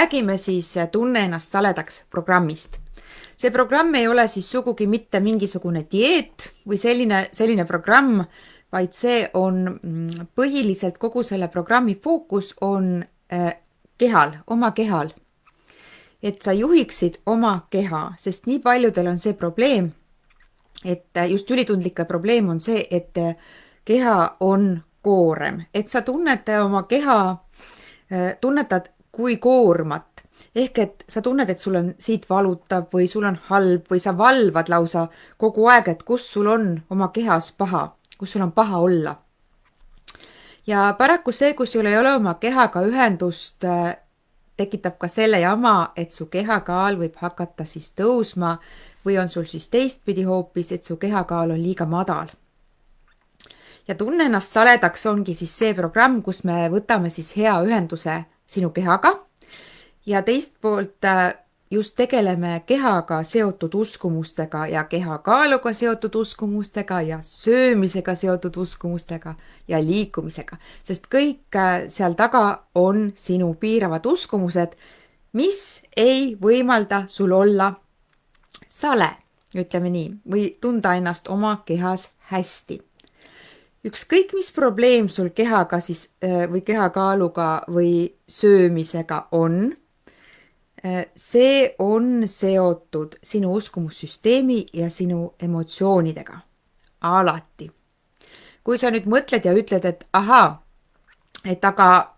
räägime siis Tunne ennast saledaks programmist. See programm ei ole siis sugugi mitte mingisugune dieet või selline programm, vaid see on põhiliselt kogu selle programmi fookus on kehal, oma kehal. Et sa juhiksid oma keha, sest nii paljudel on see probleem, et just ülitundlike probleem on see, et keha on koorem, et sa oma keha, tunnetad kui koormat. Ehk et sa tunned, et sul on siit valutav või sul on halb või sa valvad lausa kogu aeg, et kus sul on oma kehas paha, kus sul on paha olla. Ja paraku see, kus sul ei ole oma kehaga ühendust, tekitab ka selle jama, et su kehakaal võib hakata siis tõusma või on sul siis teistpidi hoopis, et su kehakaal on liiga madal. Ja Tunne ennast saledaks ongi siis see programm, kus me võtame siis hea ühenduse sinu kehaga ja teist poolt just tegeleme kehaga seotud uskumustega ja kehakaaluga seotud uskumustega ja söömisega seotud uskumustega ja liikumisega, sest kõik seal taga on sinu piiravad uskumused, mis ei võimalda sul olla sale, ütleme nii, või tunda ennast oma kehas hästi. Ükskõik mis probleem sul kehaga siis või kehakaaluga või söömisega on, see on seotud sinu uskumussüsteemi ja sinu emotsioonidega. Alati. Kui sa nüüd mõtled ja ütled, et et aga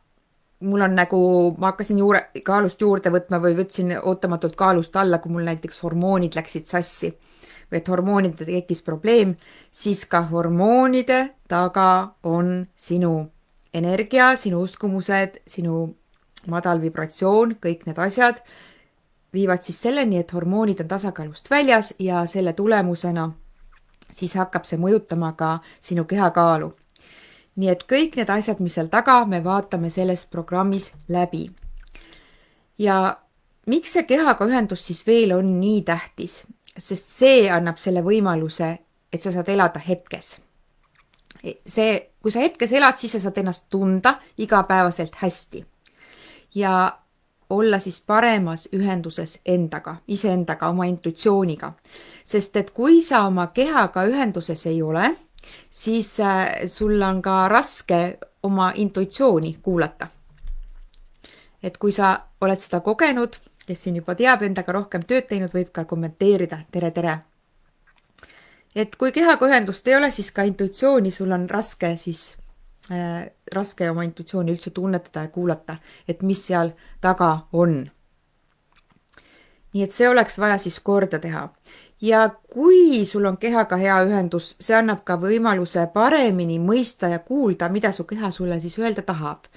mul on nagu, ma hakkasin kaalust juurde võtma või võtsin ootamatult kaalust alla, kui mul näiteks hormoonid läksid sassi või et hormoonide tekkis probleem, siis ka hormoonide taga on sinu energia, sinu uskumused, sinu madal vibratsioon, kõik need asjad viivad siis selleni, et hormoonid on tasakaalust väljas ja selle tulemusena siis hakkab see mõjutama ka sinu kehakaalu. Nii et kõik need asjad, mis seal taga, me vaatame selles programmis läbi. Ja miks see kehaga ühendus siis veel on nii tähtis? Sest see annab selle võimaluse, et sa saad elada hetkes. Kui sa hetkes elad, siis sa saad ennast tunda igapäevaselt hästi. Ja olla siis paremas ühenduses endaga, iseendaga, oma intuitsiooniga. Sest et kui sa oma kehaga ühenduses ei ole, siis sul on ka raske oma intuitsiooni kuulata. Et kui sa oled seda kogenud, kes siin juba teab, endaga rohkem tööd teinud, võib ka kommenteerida. Tere! Et kui kehaga ühendust ei ole, siis ka intuitsiooni sul on raske oma intuitsiooni üldse tunnetada ja kuulata, et mis seal taga on. Nii et see oleks vaja siis korda teha. Ja kui sul on kehaga hea ühendus, see annab ka võimaluse paremini mõista ja kuulda, mida su keha sulle siis öelda tahab.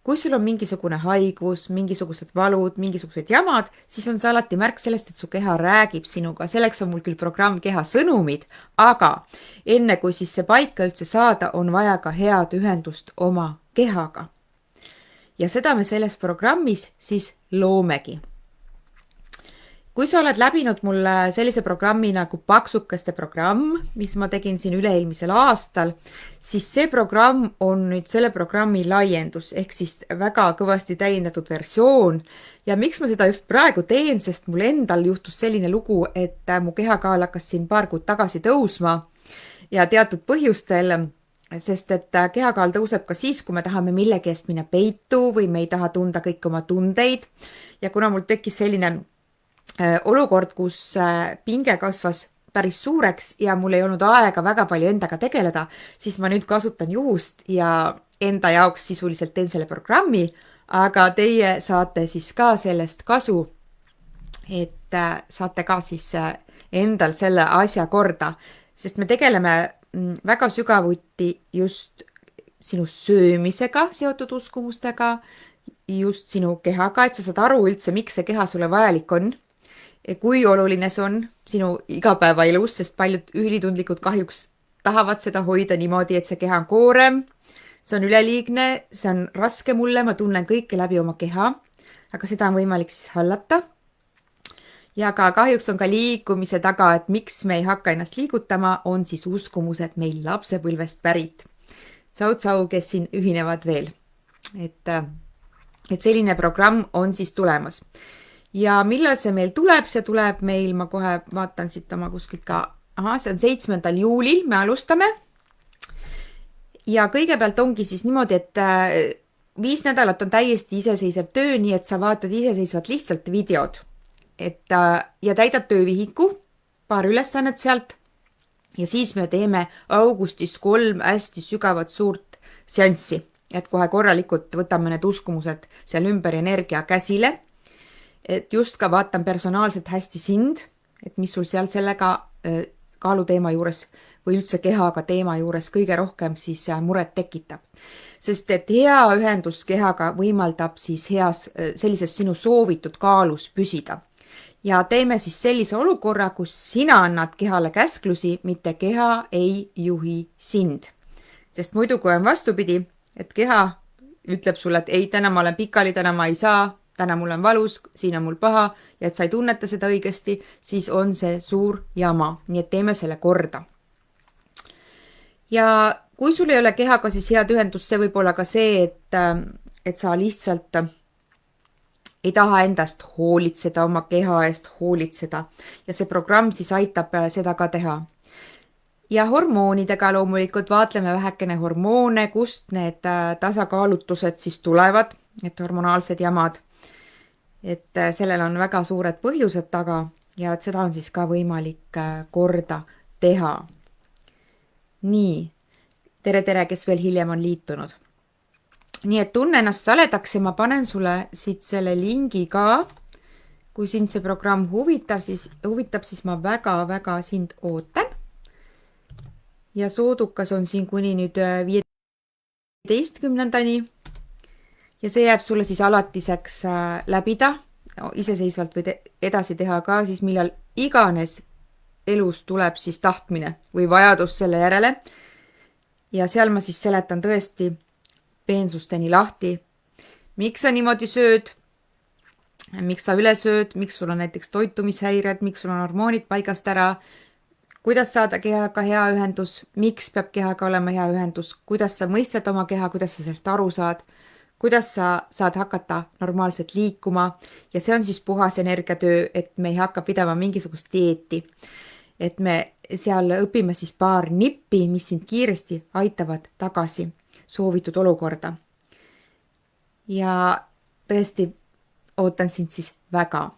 Kui sul on mingisugune haigus, mingisugused valud, mingisugused jamad, siis on see alati märk sellest, et su keha räägib sinuga. Selleks on mul küll programm Keha sõnumid, aga enne kui siis see paika üldse saada, on vaja ka head ühendust oma kehaga. Ja seda me selles programmis siis loomegi. Kui sa oled läbinud mulle sellise programmi nagu Paksukeste programm, mis ma tegin siin üle-eelmisel aastal, siis see programm on nüüd selle programmi laiendus, ehk siis väga kõvasti täiendatud versioon. Ja miks ma seda just praegu teen, sest mul endal juhtus selline lugu, et mu kehakaal hakkas siin paar kuud tagasi tõusma ja teatud põhjustel, sest et kehakaal tõuseb ka siis, kui me tahame millegi eest minna peitu või me ei taha tunda kõik oma tundeid. Ja kuna mul tekkis selline olukord, kus pinge kasvas päris suureks ja mul ei olnud aega väga palju endaga tegeleda, siis ma nüüd kasutan juhust ja enda jaoks sisuliselt teen selle programmi, aga teie saate siis ka sellest kasu, et saate ka siis endal selle asja korda, sest me tegeleme väga sügavuti just sinu söömisega seotud uskumustega, just sinu kehaga, et sa saad aru üldse, miks see keha sulle vajalik on. Kui oluline see on sinu igapäevaelus, sest paljud ülitundlikud kahjuks tahavad seda hoida niimoodi, et see keha on koorem, see on üleliigne, see on raske mulle, ma tunnen kõike läbi oma keha, aga seda on võimalik siis hallata. Ja ka kahjuks on ka liikumise taga, et miks me ei hakka ennast liigutama, on siis uskumused meil lapsepõlvest pärit. Sau, kes siin ühinevad veel. Et et selline programm on siis tulemas. Ja millal see meil tuleb? See tuleb meil, ma kohe vaatan siit oma kuskilt ka, see on 7. juulil, me alustame. Ja kõigepealt ongi siis niimoodi, et 5 nädalat on täiesti iseseisev töö, nii et sa vaatad iseseisvalt lihtsalt videod. Ja täidad töövihiku, paar ülesannet sealt. Ja siis me teeme augustis 3 hästi sügavat suurt seanssi, et kohe korralikult võtame need uskumused seal ümber energia käsile. Et just ka vaatan personaalselt hästi sind, et mis sul seal sellega kaaluteema juures või üldse kehaga teema juures kõige rohkem siis muret tekitab. Sest et hea ühendus kehaga võimaldab siis sellises sinu soovitud kaalus püsida. Ja teeme siis sellise olukorra, kus sina annad kehale käsklusi, mitte keha ei juhi sind. Sest muidu, kui on vastupidi, et keha ütleb sulle, et ei, täna ma olen pikali, täna ma ei saa, täna mul on valus, siin on mul paha ja et sa ei tunneta seda õigesti, siis on see suur jama. Nii et teeme selle korda. Ja kui sul ei ole kehaga siis head ühendust, see võib olla ka see, et sa lihtsalt ei taha endast hoolitseda, oma keha eest hoolitseda. Ja see programm siis aitab seda ka teha. Ja hormoonidega loomulikult vaatleme vähekene hormoone, kust need tasakaalutused siis tulevad, et hormonaalsed jamad. Et sellel on väga suured põhjused taga ja et seda on siis ka võimalik korda teha. Nii, tere, kes veel hiljem on liitunud. Nii et tunne ennast saledaks ja ma panen sulle siit selle lingi ka. Kui sind see programm huvitab, siis ma väga sind ootan. Ja soodukas on siin kuni nüüd 15. Ja see jääb sulle siis alatiseks läbida, iseseisvalt või edasi teha ka, siis millal iganes elus tuleb siis tahtmine või vajadus selle järele. Ja seal ma siis seletan tõesti peensusteni lahti. Miks sa niimoodi sööd? Miks sa üle sööd? Miks sul on näiteks toitumishäired? Miks sul on hormoonid paigast ära? Kuidas saada kehaga hea ühendus? Miks peab kehaga olema hea ühendus? Kuidas sa mõistad oma keha? Kuidas sa sellest aru saad? Kuidas sa saad hakata normaalselt liikuma? Ja see on siis puhas energiatöö, et me ei hakka pidama mingisugust dieeti. Et me seal õpime siis paar nippi, mis sind kiiresti aitavad tagasi soovitud olukorda. Ja tõesti ootan sind siis väga.